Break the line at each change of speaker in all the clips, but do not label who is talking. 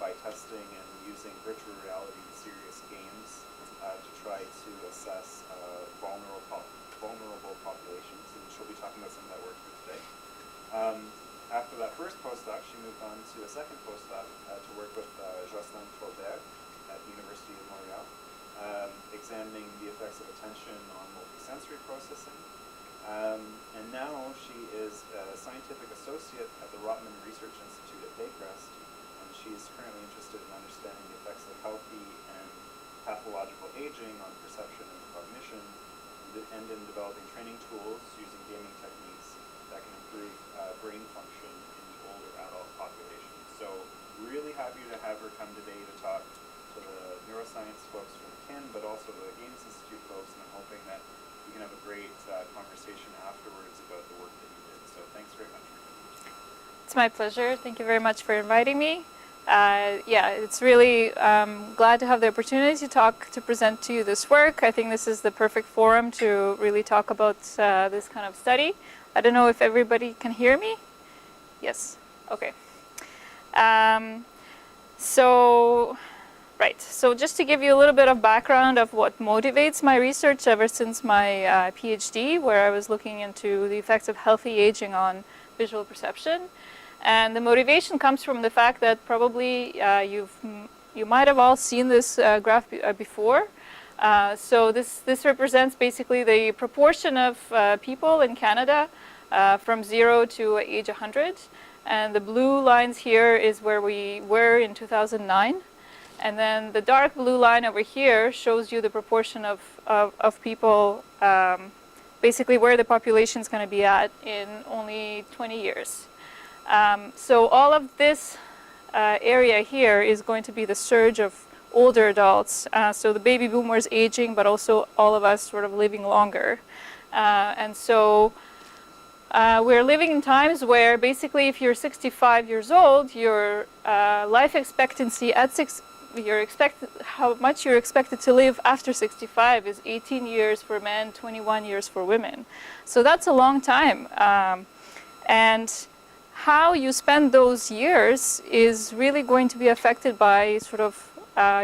by testing and using virtual reality and serious games to try to assess vulnerable populations, and she'll be talking about some of that work here today. After that first postdoc, she moved on to a second postdoc to work with Roudaia at the University of Montreal, examining the effects of attention on multisensory processing. And now she is a scientific associate at the Rotman Research Institute at Baycrest, and she's currently interested in understanding the effects of healthy and pathological aging on perception and cognition, and in developing training tools using gaming techniques that can improve brain function in the older adult population. So really happy to have her come today to talk to the neuroscience folks from KIN, but also the Games Institute folks, and I'm hoping that we can have a great conversation afterwards about the work that you did. So thanks very much for coming.
It's my pleasure. Thank you very much for inviting me. Yeah, it's really glad to have the opportunity to present to you this work. I think this is the perfect forum to really talk about this kind of study. I don't know if everybody can hear me. Yes. Okay. So just to give you a little bit of background of what motivates my research ever since my PhD, where I was looking into the effects of healthy aging on visual perception. And the motivation comes from the fact that probably you might have all seen this graph before. So this represents basically the proportion of people in Canada from 0 to age 100. And the blue lines here is where we were in 2009. And then the dark blue line over here shows you the proportion of people, basically where the population is going to be at in only 20 years. So all of this area here is going to be the surge of older adults. So the baby boomers aging, but also all of us sort of living longer. And so we're living in times where basically if you're 65 years old, your life expectancy at how much you're expected to live after 65 is 18 years for men, 21 years for women. So that's a long time. And how you spend those years is really going to be affected by sort of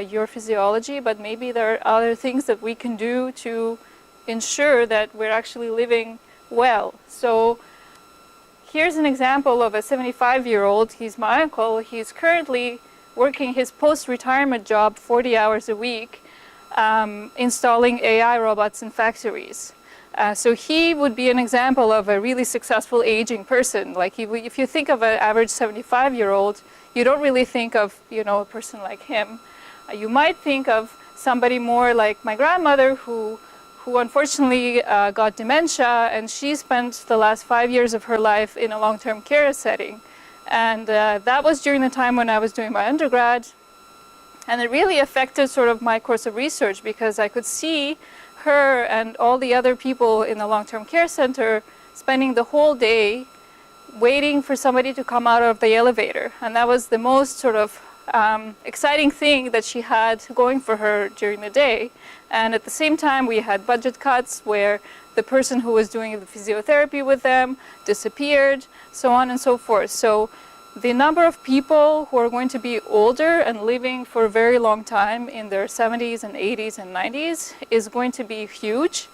your physiology, but maybe there are other things that we can do to ensure that we're actually living well. So here's an example of a 75-year-old. He's my uncle. He's currently working his post-retirement job 40 hours a week, installing AI robots in factories. So he would be an example of a really successful aging person. Like if you think of an average 75-year-old, you don't really think of, a person like him. You might think of somebody more like my grandmother who unfortunately got dementia, and she spent the last 5 years of her life in a long-term care setting. And that was during the time when I was doing my undergrad. And it really affected sort of my course of research because I could see her and all the other people in the long-term care center spending the whole day waiting for somebody to come out of the elevator. And that was the most sort of exciting thing that she had going for her during the day. And at the same time, we had budget cuts where the person who was doing the physiotherapy with them disappeared, so on and so forth. So the number of people who are going to be older and living for a very long time in their 70s and 80s and 90s is going to be huge.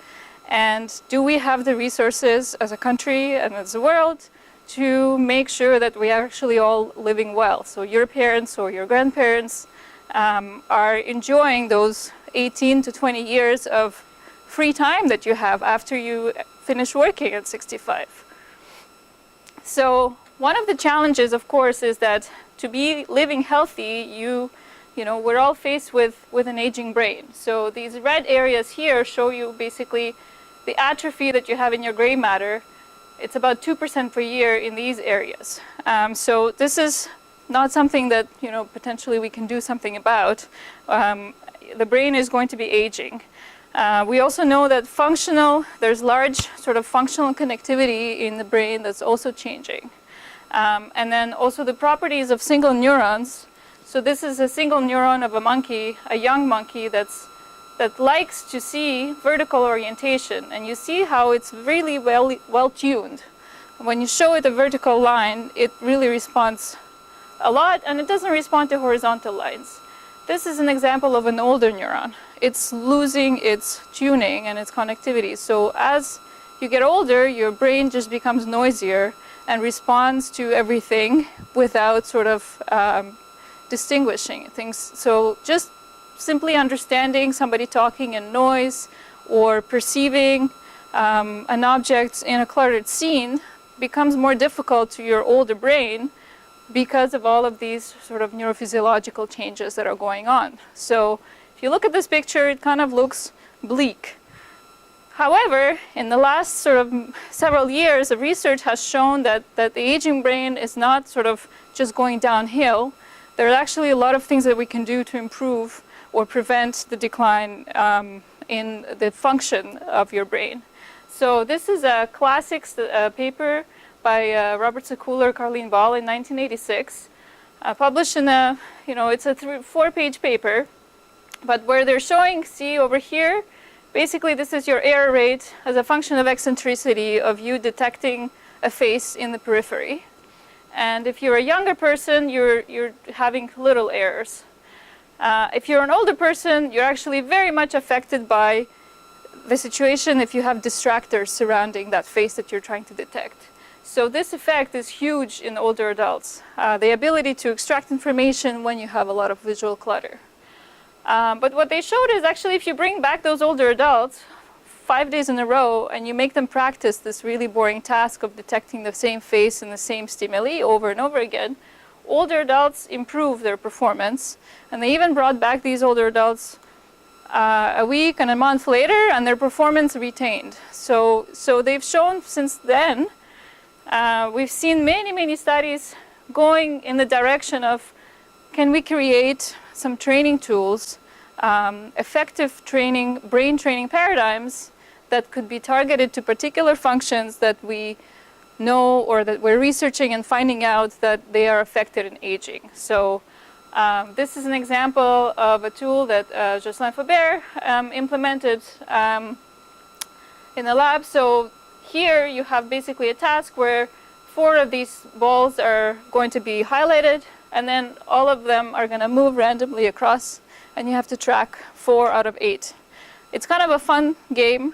And do we have the resources as a country and as a world to make sure that we are actually all living well? So your parents or your grandparents are enjoying those 18 to 20 years of free time that you have after you finish working at 65. So one of the challenges, of course, is that to be living healthy, we're all faced with an aging brain. So these red areas here show you basically the atrophy that you have in your gray matter. It's about 2% per year in these areas. So this is not something that potentially we can do something about. The brain is going to be aging. We also know that there's large sort of functional connectivity in the brain that's also changing. And then also the properties of single neurons. So this is a single neuron of a monkey, a young monkey that likes to see vertical orientation. And you see how it's really well tuned. When you show it a vertical line, it really responds a lot, and it doesn't respond to horizontal lines. This is an example of an older neuron. It's losing its tuning and its connectivity. So as you get older, your brain just becomes noisier and responds to everything without sort of distinguishing things. So just simply understanding somebody talking in noise or perceiving an object in a cluttered scene becomes more difficult to your older brain because of all of these sort of neurophysiological changes that are going on. So if you look at this picture, it kind of looks bleak. However, in the last sort of several years of research has shown that the aging brain is not sort of just going downhill. There are actually a lot of things that we can do to improve or prevent the decline in the function of your brain. So this is a classic paper by Robert Sekuler, Carleen Ball in 1986, published in a, it's a 4-page paper, but where they're showing, see over here, basically this is your error rate as a function of eccentricity of you detecting a face in the periphery. And if you're a younger person, you're having little errors. If you're an older person, you're actually very much affected by the situation if you have distractors surrounding that face that you're trying to detect. So this effect is huge in older adults, the ability to extract information when you have a lot of visual clutter. But what they showed is actually if you bring back those older adults 5 days in a row and you make them practice this really boring task of detecting the same face and the same stimuli over and over again, older adults improve their performance. And they even brought back these older adults a week and a month later, and their performance retained. So they've shown since then, we've seen many studies going in the direction of, can we create some training tools, effective training, brain training paradigms that could be targeted to particular functions that we know or that we're researching and finding out that they are affected in aging. So this is an example of a tool that Jocelyn Faubert implemented in the lab. So here you have basically a task where 4 of these balls are going to be highlighted, and then all of them are going to move randomly across, and you have to track 4 out of 8. It's kind of a fun game,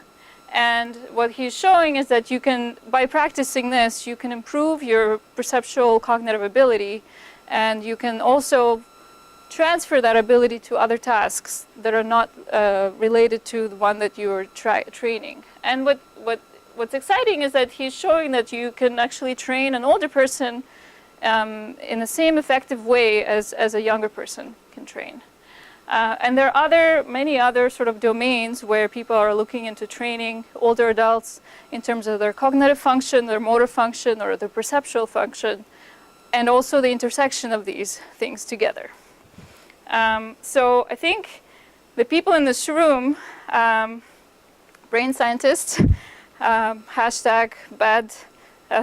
and what he's showing is that you can, by practicing this, you can improve your perceptual cognitive ability, and you can also transfer that ability to other tasks that are not related to the one that you're training. And what's exciting is that he's showing that you can actually train an older person in the same effective way as a younger person can train. And there are many other sort of domains where people are looking into training older adults in terms of their cognitive function, their motor function, or their perceptual function, and also the intersection of these things together. So I think the people in this room, brain scientists, hashtag bad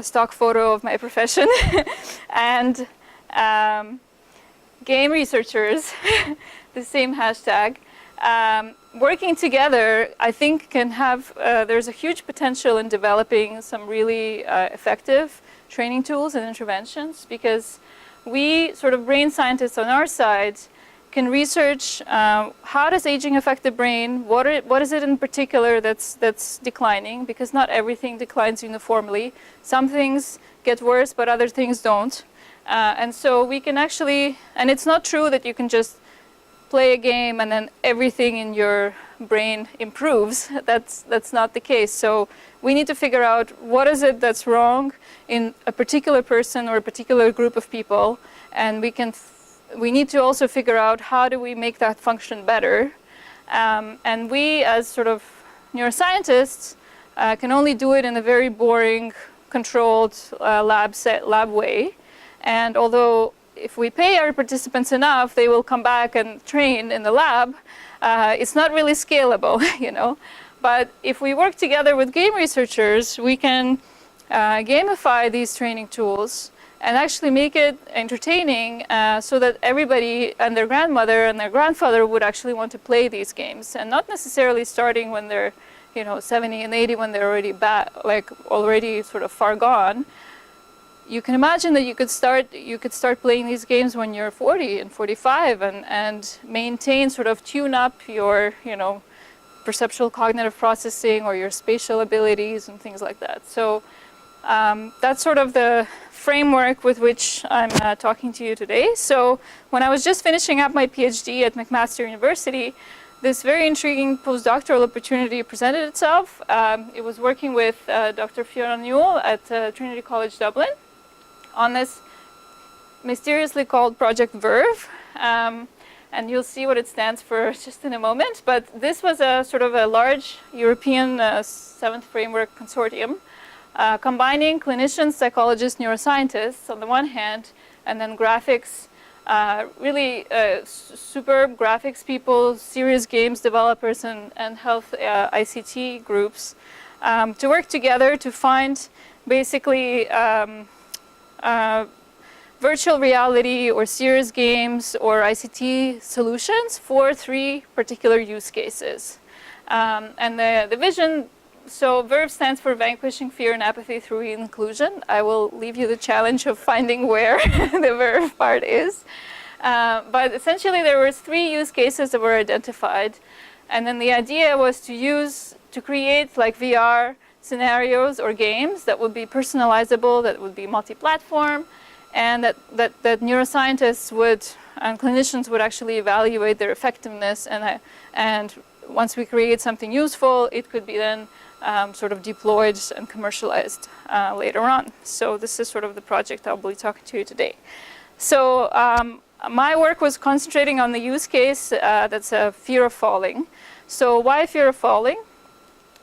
stock photo of my profession, and game researchers, the same hashtag, working together, I think can have, there's a huge potential in developing some really effective training tools and interventions, because we sort of brain scientists on our side can research how does aging affect the brain, what is it in particular that's declining, because not everything declines uniformly. Some things get worse, but other things don't. And so we can actually, and it's not true that you can just play a game and then everything in your brain improves. That's not the case. So we need to figure out what is it that's wrong in a particular person or a particular group of people, and we need to also figure out how do we make that function better. And we, as sort of neuroscientists, can only do it in a very boring, controlled lab way. And although if we pay our participants enough, they will come back and train in the lab, it's not really scalable, But if we work together with game researchers, we can gamify these training tools and actually make it entertaining so that everybody and their grandmother and their grandfather would actually want to play these games, and not necessarily starting when they're 70 and 80, when they're already already sort of far gone. you can imagine that you could start playing these games when you're 40 and 45 and maintain, sort of tune up your, perceptual cognitive processing or your spatial abilities and things like that. So that's sort of the framework with which I'm talking to you today. So when I was just finishing up my PhD at McMaster University, this very intriguing postdoctoral opportunity presented itself. It was working with Dr. Fiona Newell at Trinity College Dublin on this mysteriously called Project Verve. And you'll see what it stands for just in a moment. But this was a sort of a large European seventh framework consortium combining clinicians, psychologists, neuroscientists on the one hand, and then graphics, really superb graphics people, serious games developers, and health ICT groups to work together to find basically virtual reality or serious games or ICT solutions for 3 particular use cases. And the vision, so Verve stands for Vanquishing Fear and Apathy Through Inclusion. I will leave you the challenge of finding where the Verve part is. But essentially there were 3 use cases that were identified. And then the idea was to create like VR scenarios or games that would be personalizable, that would be multi-platform, and that neuroscientists and clinicians would actually evaluate their effectiveness, and once we create something useful, it could be then sort of deployed and commercialized later on. So this is sort of the project I'll be talking to you today. So my work was concentrating on the use case that's a fear of falling. So why fear of falling?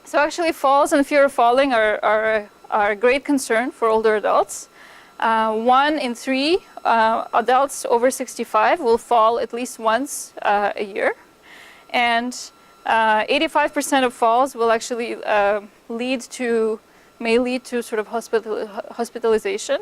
So actually falls and fear of falling are a great concern for older adults. 1 in 3 adults over 65 will fall at least once a year. And 85% of falls will actually may lead to sort of hospitalization.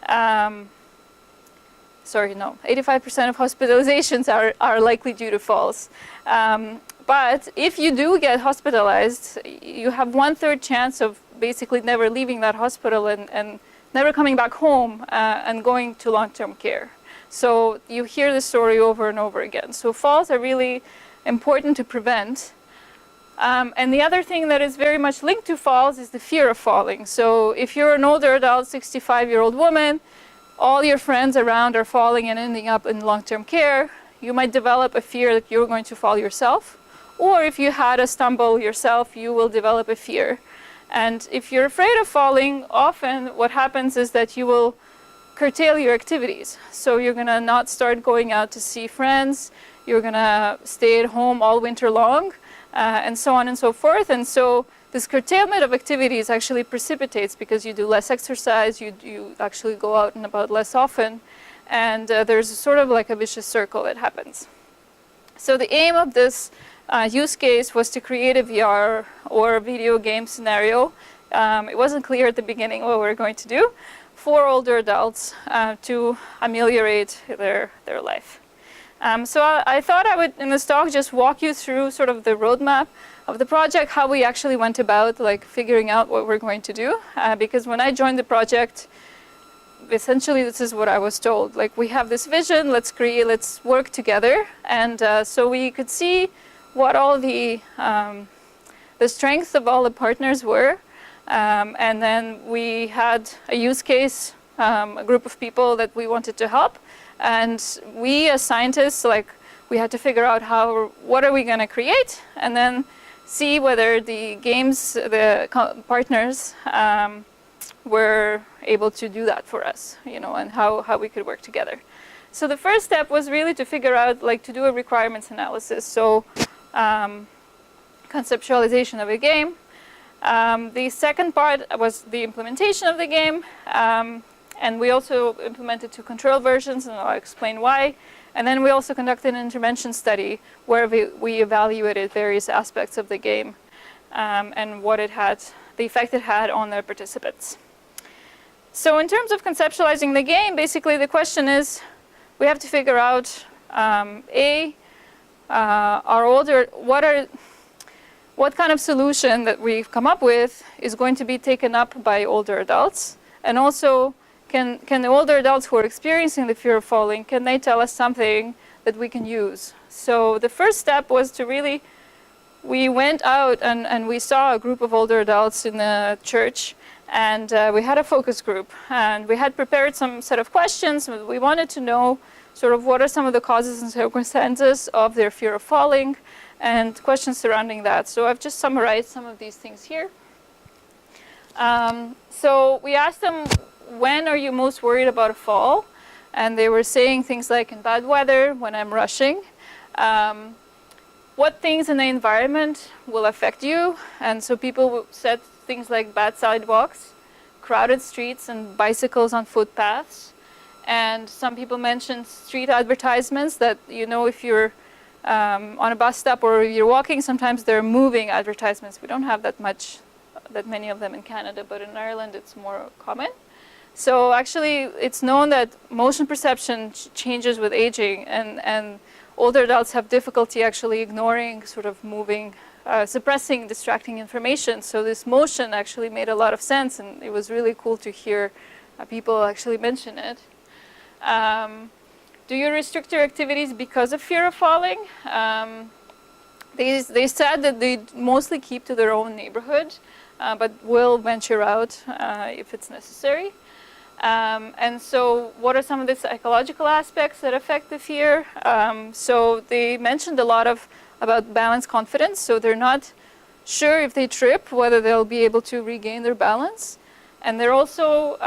85% of hospitalizations are likely due to falls. But if you do get hospitalized, you have 1/3 chance of basically never leaving that hospital and never coming back home and going to long-term care. So you hear this story over and over again. So falls are really important to prevent. And the other thing that is very much linked to falls is the fear of falling. So if you're an older adult, 65-year-old woman, all your friends around are falling and ending up in long-term care, you might develop a fear that you're going to fall yourself. Or if you had a stumble yourself, you will develop a fear. And if you're afraid of falling, often what happens is that you will curtail your activities. So you're going to not start going out to see friends, you're going to stay at home all winter long, and so on and so forth. And so this curtailment of activities actually precipitates because you do less exercise, you actually go out and about less often, and there's sort of like a vicious circle that happens. So the aim of this use case was to create a VR or a video game scenario. It wasn't clear at the beginning what we were going to do for older adults to ameliorate their life. So I thought I would, in this talk, just walk you through sort of the roadmap of the project, how we actually went about like figuring out what we're going to do. Because when I joined the project, essentially this is what I was told. Like, we have this vision, let's work together. And so we could see what all the strengths of all the partners were. And then we had a use case, a group of people that we wanted to help. And we as scientists, we had to figure out what are we going to create, and then see whether the games, the partners were able to do that for us, and how we could work together. So the first step was really to figure out, to do a requirements analysis. So conceptualization of a game. The second part was the implementation of the game. And we also implemented 2 control versions, and I'll explain why. And then we also conducted an intervention study where we evaluated various aspects of the game and the effect it had on the participants. So in terms of conceptualizing the game, basically the question is, we have to figure out, what kind of solution that we've come up with is going to be taken up by older adults, and also can the older adults who are experiencing the fear of falling, can they tell us something that we can use? So the first step was to really, we went out and we saw a group of older adults in the church, and we had a focus group, and we had prepared some set of questions. We wanted to know sort of what are some of the causes and circumstances of their fear of falling, and questions surrounding that. So I've just summarized some of these things here. So we asked them, when are you most worried about a fall? And they were saying things like in bad weather, when I'm rushing. What things in the environment will affect you? And so people said things like bad sidewalks, crowded streets, and bicycles on footpaths. And some people mentioned street advertisements that, you know, if you're on a bus stop or you're walking, sometimes they're moving advertisements. We don't have that many of them in Canada, but in Ireland it's more common. So actually it's known that motion perception changes with aging, and older adults have difficulty actually ignoring sort of moving, suppressing distracting information. So this motion actually made a lot of sense, and it was really cool to hear people actually mention it. Do you restrict your activities because of fear of falling? They said that they mostly keep to their own neighborhood, but will venture out if it's necessary. And so what are some of the psychological aspects that affect the fear? So they mentioned a lot about balance confidence. So they're not sure if they trip, whether they'll be able to regain their balance. And they're also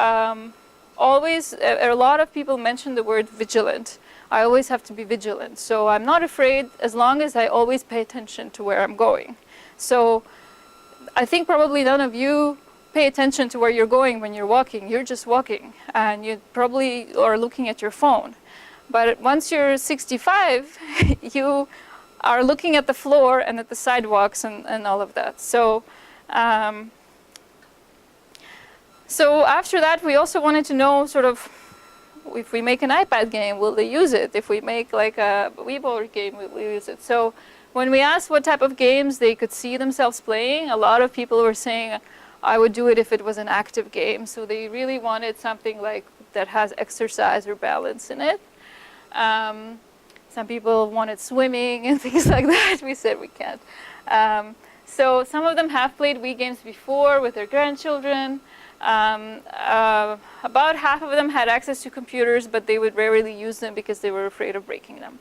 always, a lot of people mention the word vigilant. I always have to be vigilant. So I'm not afraid as long as I always pay attention to where I'm going. So I think probably none of you pay attention to where you're going when you're walking. You're just walking, and you probably are looking at your phone. But once you're 65, you are looking at the floor and at the sidewalks and all of that. So, so after that, we also wanted to know sort of, if we make an iPad game, will they use it? If we make like a Wii Board game, will they use it? So when we asked what type of games they could see themselves playing, a lot of people were saying, I would do it if it was an active game. So they really wanted something like that has exercise or balance in it. Some people wanted swimming and things like that. We said we can't. So some of them have played Wii games before with their grandchildren. About half of them had access to computers, but they would rarely use them because they were afraid of breaking them.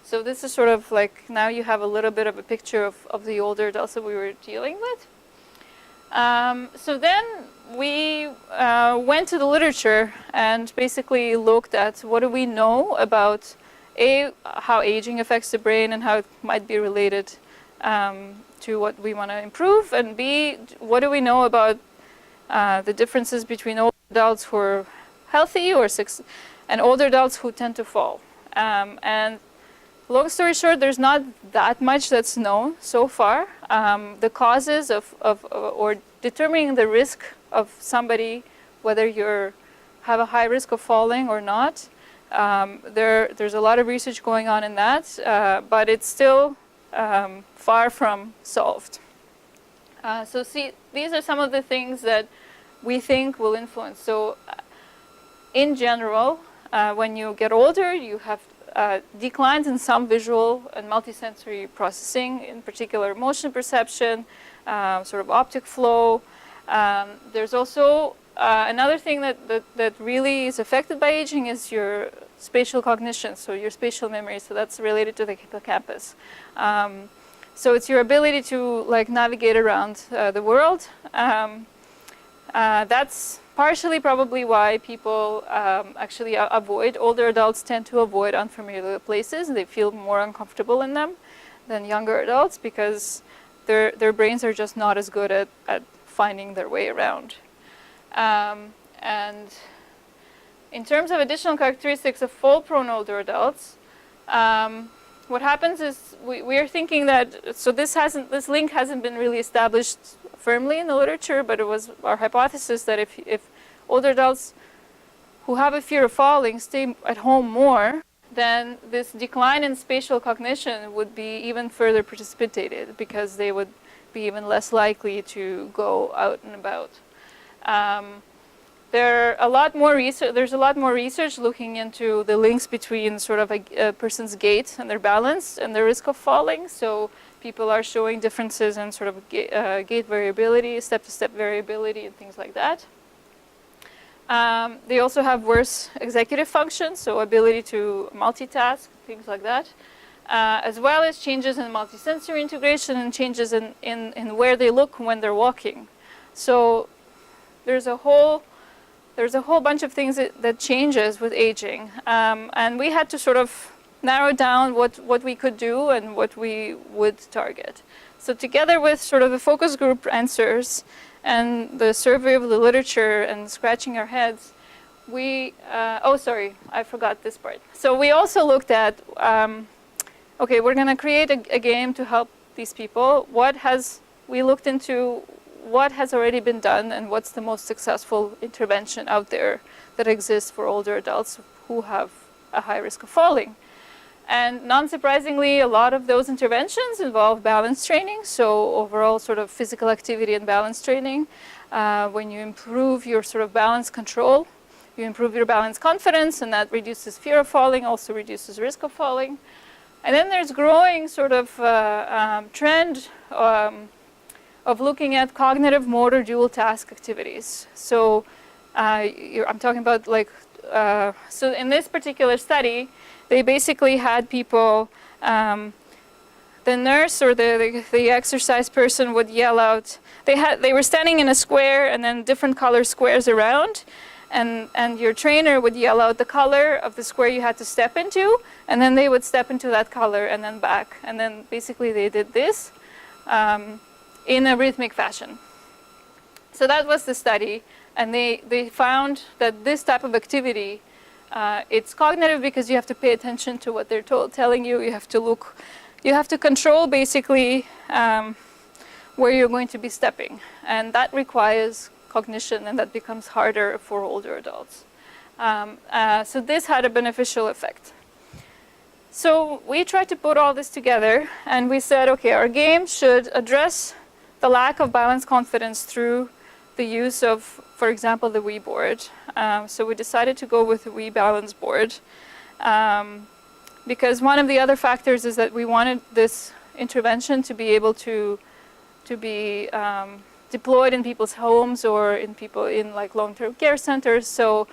So this is sort of like, now you have a little bit of a picture of the older adults that we were dealing with. So then we went to the literature and basically looked at what do we know about A, how aging affects the brain and how it might be related to what we want to improve, and B, what do we know about the differences between older adults who are healthy and older adults who tend to fall. And long story short, there's not that much that's known so far. The causes or determining the risk of somebody, whether you have a high risk of falling or not, there's a lot of research going on in that, but it's still far from solved. So see, these are some of the things that we think will influence. So in general, when you get older, you have declines in some visual and multisensory processing, in particular motion perception, sort of optic flow. There's also another thing that really is affected by aging is your spatial cognition, so your spatial memory. So that's related to the hippocampus. So it's your ability to like navigate around the world. That's partially probably why people actually avoid, older adults tend to avoid unfamiliar places. They feel more uncomfortable in them than younger adults because their brains are just not as good at finding their way around. And in terms of additional characteristics of fall-prone older adults, what happens is we are thinking that, so this link hasn't been really established firmly in the literature, but it was our hypothesis that if older adults who have a fear of falling stay at home more, then this decline in spatial cognition would be even further precipitated because they would be even less likely to go out and about. there's a lot more research looking into the links between sort of a person's gait and their balance and the risk of falling. So people are showing differences in sort of gait variability, step-to-step variability, and things like that. They also have worse executive function, so ability to multitask, things like that, as well as changes in multisensory integration and changes in where they look when they're walking. So there's a whole bunch of things that changes with aging. And we had to sort of narrow down what we could do and what we would target. So together with sort of the focus group answers and the survey of the literature and scratching our heads, oh, sorry, I forgot this part. So we also looked at, okay, we're going to create a game to help these people. We looked into what has already been done and what's the most successful intervention out there that exists for older adults who have a high risk of falling. And non-surprisingly, a lot of those interventions involve balance training, so overall sort of physical activity and balance training. When you improve your sort of balance control, you improve your balance confidence, and that reduces fear of falling, also reduces risk of falling. And then there's growing sort of trend of looking at cognitive motor dual task activities. So I'm talking about like, so in this particular study, they basically had people, the nurse or the exercise person would yell out, they were standing in a square and then different color squares around, and your trainer would yell out the color of the square you had to step into, and then they would step into that color and then back. And then basically they did this in a rhythmic fashion. So that was the study, and they found that this type of activity, it's cognitive because you have to pay attention to what they're telling you. You have to look, you have to control basically where you're going to be stepping. And that requires cognition, and that becomes harder for older adults. So this had a beneficial effect. So we tried to put all this together, and we said, okay, our game should address the lack of balance confidence through the use of, for example, the Wii board. So we decided to go with the Wii Balance Board because one of the other factors is that we wanted this intervention to be able to be deployed in people's homes or in like long-term care centers. So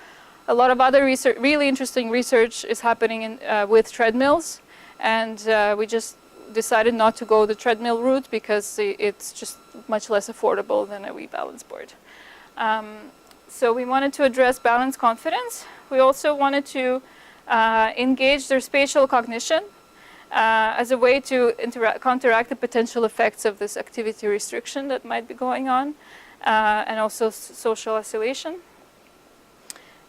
a lot of other research, really interesting research is happening with treadmills, and we just decided not to go the treadmill route because it's just much less affordable than a Wii Balance Board. So we wanted to address balance confidence. We also wanted to engage their spatial cognition as a way to counteract the potential effects of this activity restriction that might be going on, and also social isolation.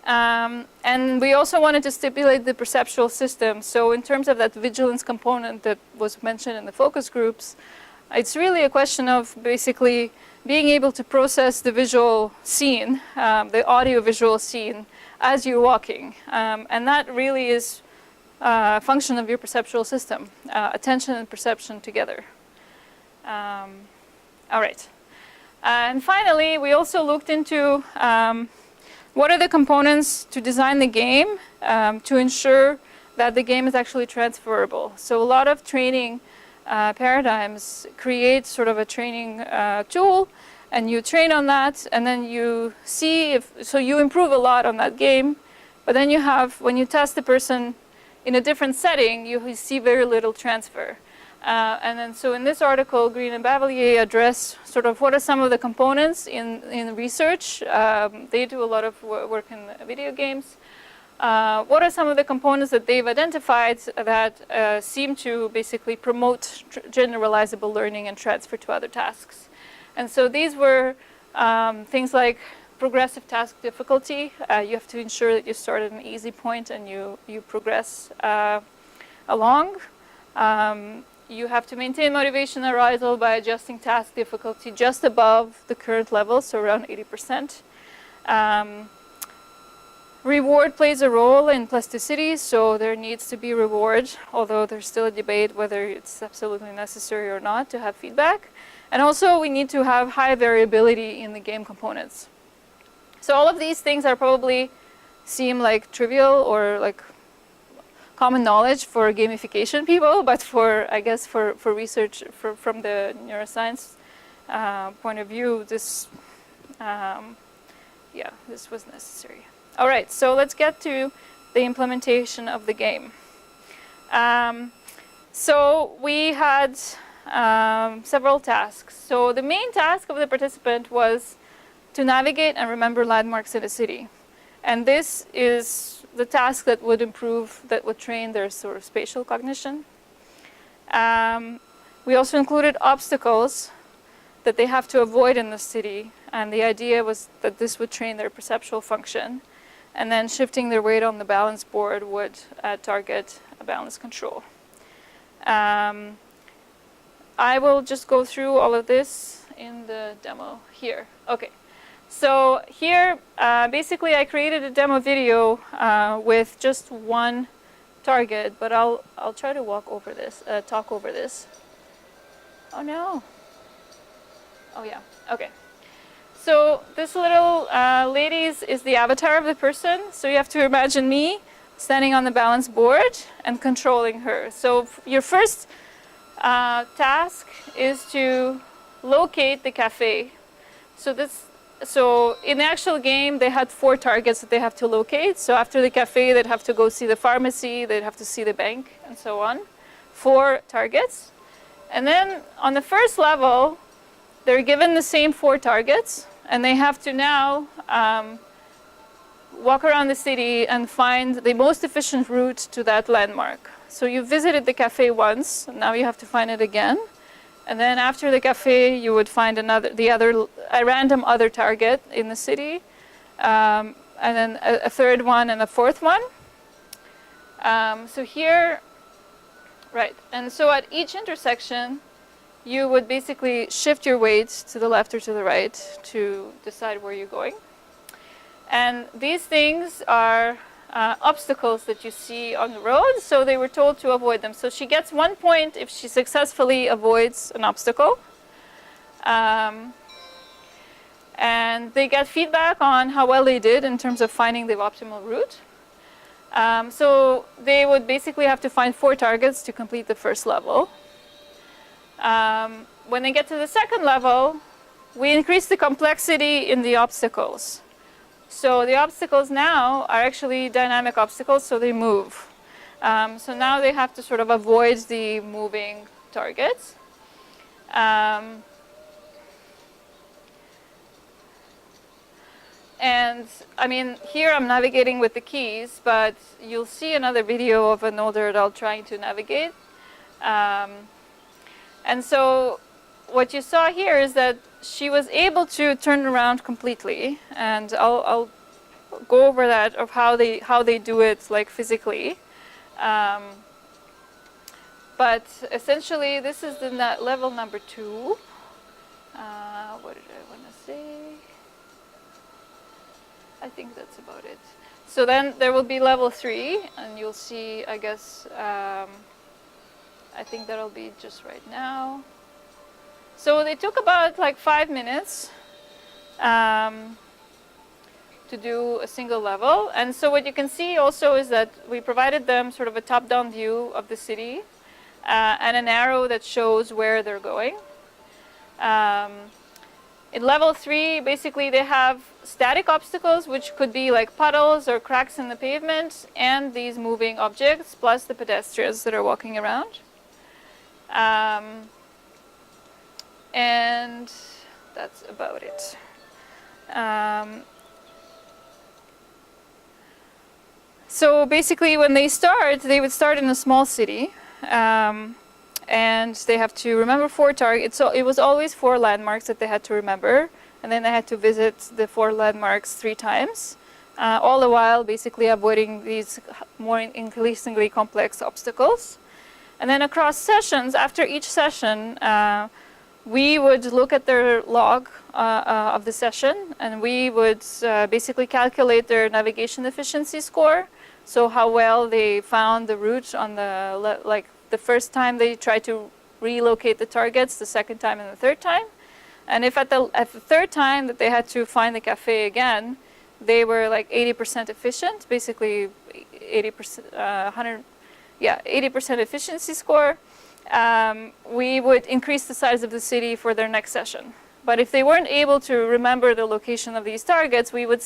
And we also wanted to stimulate the perceptual system. So in terms of that vigilance component that was mentioned in the focus groups, it's really a question of basically being able to process the visual scene, the audio-visual scene, as you're walking. And that really is a function of your perceptual system, attention and perception together. All right. And finally, we also looked into what are the components to design the game to ensure that the game is actually transferable. So a lot of training paradigms create sort of a training tool, and you train on that, and then you see if, so you improve a lot on that game, but then you have, when you test the person in a different setting, you see very little transfer. And then so in this article, Green and Bavelier address sort of what are some of the components in research. They do a lot of work in video games. What are some of the components that they've identified that seem to basically promote generalizable learning and transfer to other tasks? And so these were things like progressive task difficulty. You have to ensure that you start at an easy point and you progress along. You have to maintain motivation arousal by adjusting task difficulty just above the current level, so around 80%. Reward plays a role in plasticity, so there needs to be reward, although there's still a debate whether it's absolutely necessary or not to have feedback. And also we need to have high variability in the game components. So all of these things are probably seem like trivial or like common knowledge for gamification people, but for, I guess, for research from the neuroscience point of view, this, yeah, this was necessary. All right, so let's get to the implementation of the game. So we had several tasks. So the main task of the participant was to navigate and remember landmarks in a city. And this is the task that would improve, that would train their sort of spatial cognition. We also included obstacles that they have to avoid in the city. And the idea was that this would train their perceptual function. And then shifting their weight on the balance board would target a balance control. I will just go through all of this in the demo here. Okay. So here, basically, I created a demo video with just one target, but I'll try to talk over this. Oh no. Oh yeah. Okay. So this little lady is the avatar of the person. So you have to imagine me standing on the balance board and controlling her. So your first task is to locate the cafe. So in the actual game, they had 4 targets that they have to locate. So after the cafe, they'd have to go see the pharmacy, they'd have to see the bank, and so on. 4 targets. And then on the first level, they're given the same 4 targets, and they have to now walk around the city and find the most efficient route to that landmark. So you visited the cafe once, and now you have to find it again. And then after the cafe, you would find a random other target in the city, and then a third one and a fourth one. So here, right, and so at each intersection, you would basically shift your weight to the left or to the right to decide where you're going. And these things are obstacles that you see on the road, so they were told to avoid them. So she gets 1 point if she successfully avoids an obstacle. And they get feedback on how well they did in terms of finding the optimal route. So they would basically have to find 4 targets to complete the first level. When they get to the second level, we increase the complexity in the obstacles. So the obstacles now are actually dynamic obstacles, so they move. So now they have to sort of avoid the moving targets. And I mean, here I'm navigating with the keys, but you'll see another video of an older adult trying to navigate. And so what you saw here is that she was able to turn around completely, and I'll go over that of how they do it like physically. But essentially, this is the level number 2. What did I want to say? I think that's about it. So then there will be level 3, and you'll see, I guess, I think that'll be just right now. So they took about like 5 minutes to do a single level. And so what you can see also is that we provided them sort of a top-down view of the city and an arrow that shows where they're going. In level 3, basically they have static obstacles, which could be like puddles or cracks in the pavement, and these moving objects, plus the pedestrians that are walking around. And that's about it. So basically when they start, they would start in a small city. And they have to remember 4 targets. So it was always 4 landmarks that they had to remember. And then they had to visit the 4 landmarks 3 times. All the while basically avoiding these more increasingly complex obstacles. And then across sessions, after each session, we would look at their log of the session, and we would basically calculate their navigation efficiency score. So how well they found the route on the first time they tried to relocate the targets, the second time and the third time. And if at the third time that they had to find the cafe again, they were like 80% efficient, basically 80%, 80% efficiency score, we would increase the size of the city for their next session. But if they weren't able to remember the location of these targets, we would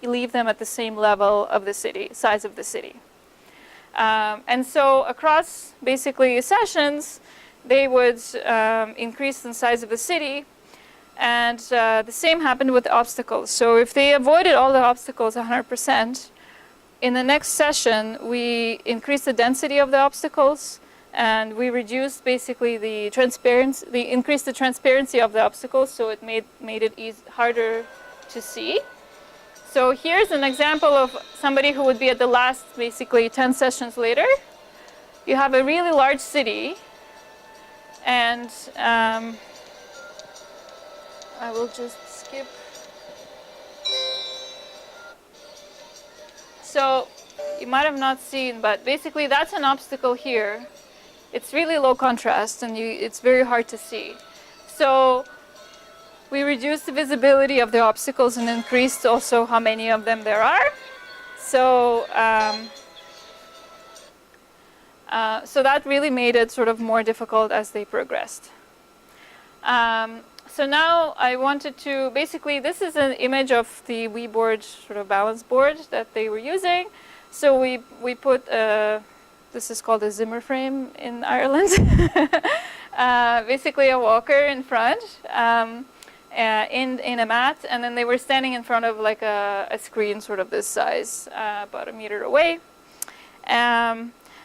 leave them at the same level of the city, size of the city. And so across basically sessions, they would increase the size of the city. And the same happened with the obstacles. So if they avoided all the obstacles 100%, in the next session, we increased the density of the obstacles, and we reduced basically the transparency, increased the transparency of the obstacles, so it made it harder to see. So here's an example of somebody who would be at the last, basically 10 sessions later. You have a really large city, and I will just skip. So you might have not seen, but basically that's an obstacle here. It's really low contrast, and it's very hard to see. So we reduced the visibility of the obstacles and increased also how many of them there are. So, so that really made it sort of more difficult as they progressed. So now I wanted to, basically this is an image of the Wii board, sort of balance board that they were using. So we put, this is called a Zimmer frame in Ireland, basically a walker in front in a mat, and then they were standing in front of like a screen sort of this size, about 1 meter away.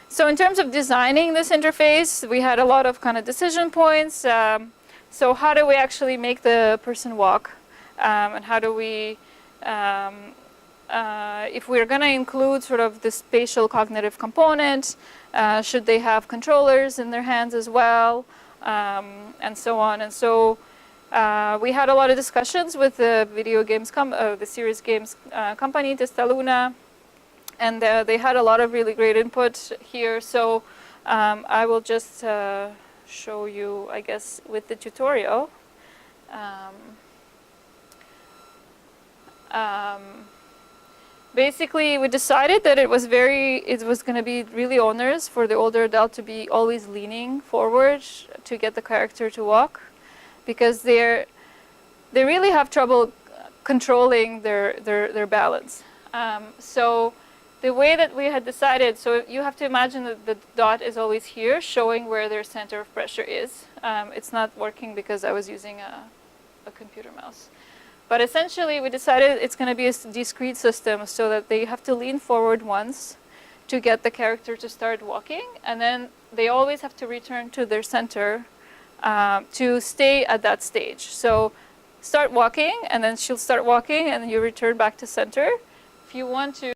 So in terms of designing this interface, we had a lot of kind of decision points. So how do we actually make the person walk? And how do we, if we're going to include sort of the spatial cognitive component, should they have controllers in their hands as well, and so on. And so we had a lot of discussions with the video games, the serious games company, Testaluna, and they had a lot of really great input here. So I will just show you, I guess, with the tutorial. Basically, we decided that it was going to be really onerous for the older adult to be always leaning forward to get the character to walk, because they really have trouble controlling their balance. So the way that we had decided, so you have to imagine that the dot is always here, showing where their center of pressure is. It's not working because I was using a computer mouse. But essentially, we decided it's going to be a discrete system, so that they have to lean forward once to get the character to start walking, and then they always have to return to their center to stay at that stage. So start walking, and then she'll start walking, and you return back to center. If you want to